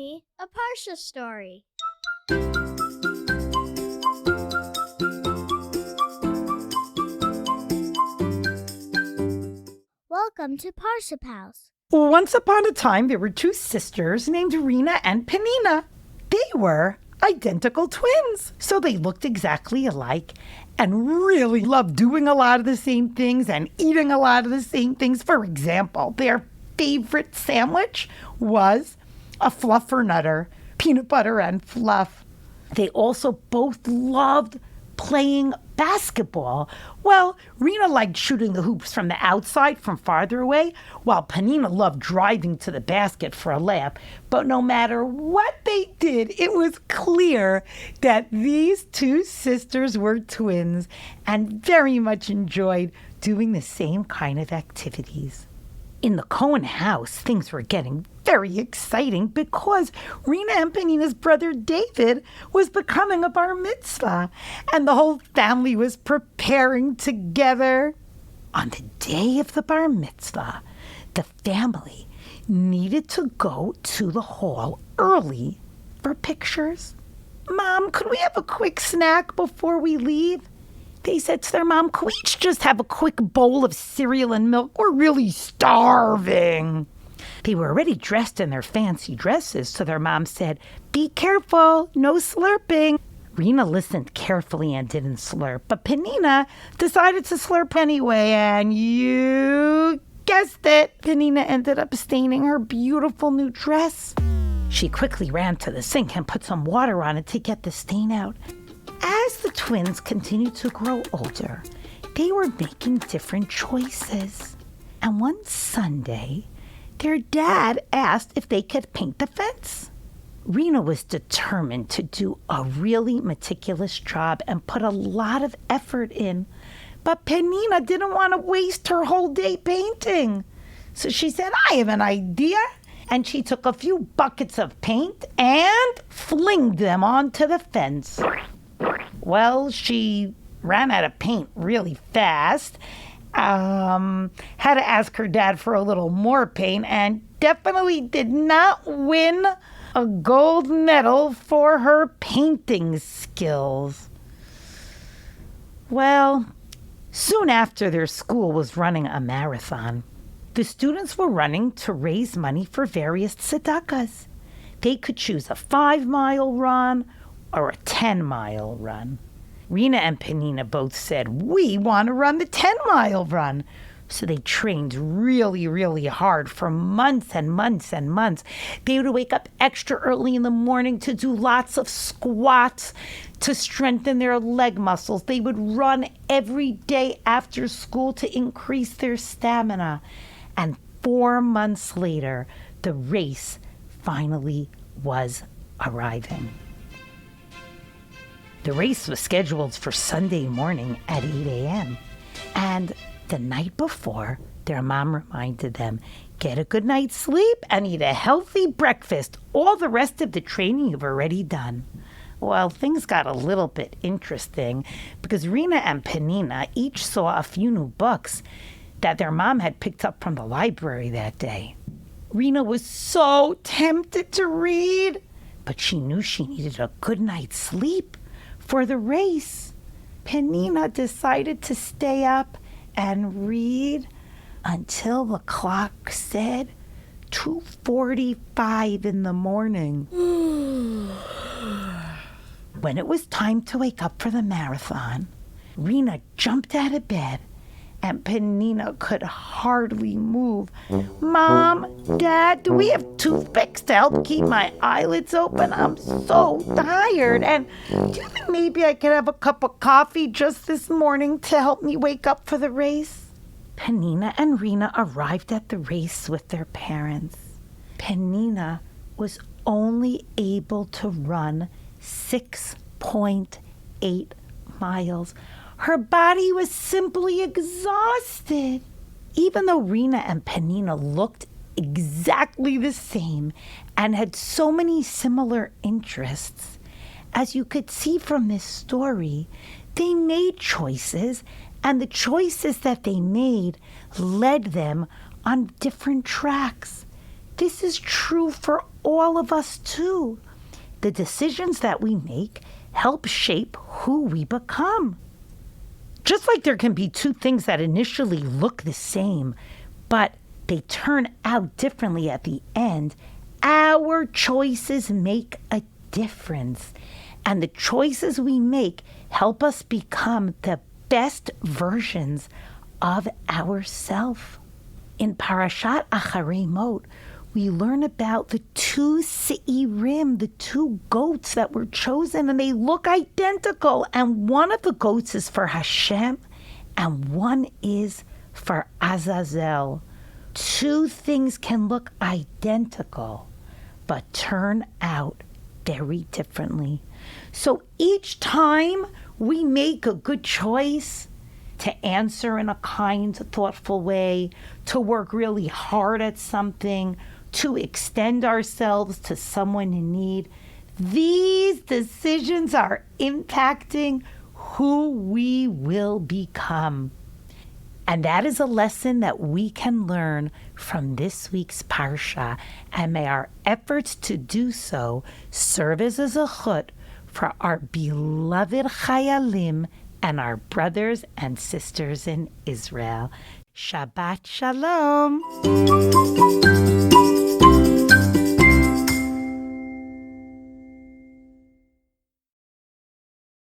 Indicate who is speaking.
Speaker 1: me a Parsha story. Welcome to Parsha House.
Speaker 2: Once upon a time, there were two sisters named Rena and Penina. They were identical twins, so they looked exactly alike and really loved doing a lot of the same things and eating a lot of the same things. For example, their favorite sandwich was a fluffernutter, peanut butter and fluff. They also both loved playing basketball. Well, Rena liked shooting the hoops from the outside, from farther away, while Penina loved driving to the basket for a layup. But no matter what they did, it was clear that these two sisters were twins and very much enjoyed doing the same kind of activities. In the Cohen house, things were getting very exciting because Rena and Penina's brother David was becoming a bar mitzvah, and the whole family was preparing together. On the day of the bar mitzvah, the family needed to go to the hall early for pictures. "Mom, could we have a quick snack before we leave?" They said to their mom, "Could we each just have a quick bowl of cereal and milk? We're really starving." They were already dressed in their fancy dresses, so their mom said, "Be careful, no slurping." Rena listened carefully and didn't slurp, but Penina decided to slurp anyway, and you guessed it, Penina ended up staining her beautiful new dress. She quickly ran to the sink and put some water on it to get the stain out. As the twins continued to grow older, they were making different choices. And one Sunday, their dad asked if they could paint the fence. Rena was determined to do a really meticulous job and put a lot of effort in. But Penina didn't want to waste her whole day painting. So she said, "I have an idea." And she took a few buckets of paint and flinged them onto the fence. Well, she ran out of paint really fast, had to ask her dad for a little more paint, and definitely did not win a gold medal for her painting skills. Well, soon after, their school was running a marathon. The students were running to raise money for various tzedakahs. They could choose a 5-mile run or a 10-mile run. Rena and Penina both said, "We want to run the 10-mile run." So they trained really, really hard for months and months and months. They would wake up extra early in the morning to do lots of squats to strengthen their leg muscles. They would run every day after school to increase their stamina. And 4 months later, the race finally was arriving. The race was scheduled for Sunday morning at 8 a.m. And the night before, their mom reminded them, "Get a good night's sleep and eat a healthy breakfast. All the rest of the training you've already done." Well, things got a little bit interesting because Rena and Penina each saw a few new books that their mom had picked up from the library that day. Rena was so tempted to read, but she knew she needed a good night's sleep for the race. Penina decided to stay up and read until the clock said 2:45 in the morning. When it was time to wake up for the marathon, Rena jumped out of bed and Penina could hardly move. "Mom, Dad, do we have toothpicks to help keep my eyelids open? I'm so tired. And do you think maybe I could have a cup of coffee just this morning to help me wake up for the race?" Penina and Rena arrived at the race with their parents. Penina was only able to run 6.8 miles. Her body was simply exhausted. Even though Rena and Penina looked exactly the same and had so many similar interests, as you could see from this story, they made choices, and the choices that they made led them on different tracks. This is true for all of us too. The decisions that we make help shape who we become. Just like there can be two things that initially look the same, but they turn out differently at the end, our choices make a difference. And the choices we make help us become the best versions of ourselves. In Parashat Achrei, we learn about the two seirim, the two goats that were chosen, and they look identical. And one of the goats is for Hashem, and one is for Azazel. Two things can look identical, but turn out very differently. So each time we make a good choice to answer in a kind, thoughtful way, to work really hard at something, to extend ourselves to someone in need, these decisions are impacting who we will become. And that is a lesson that we can learn from this week's Parsha, and may our efforts to do so serve as a zechut for our beloved Chayalim and our brothers and sisters in Israel. Shabbat Shalom.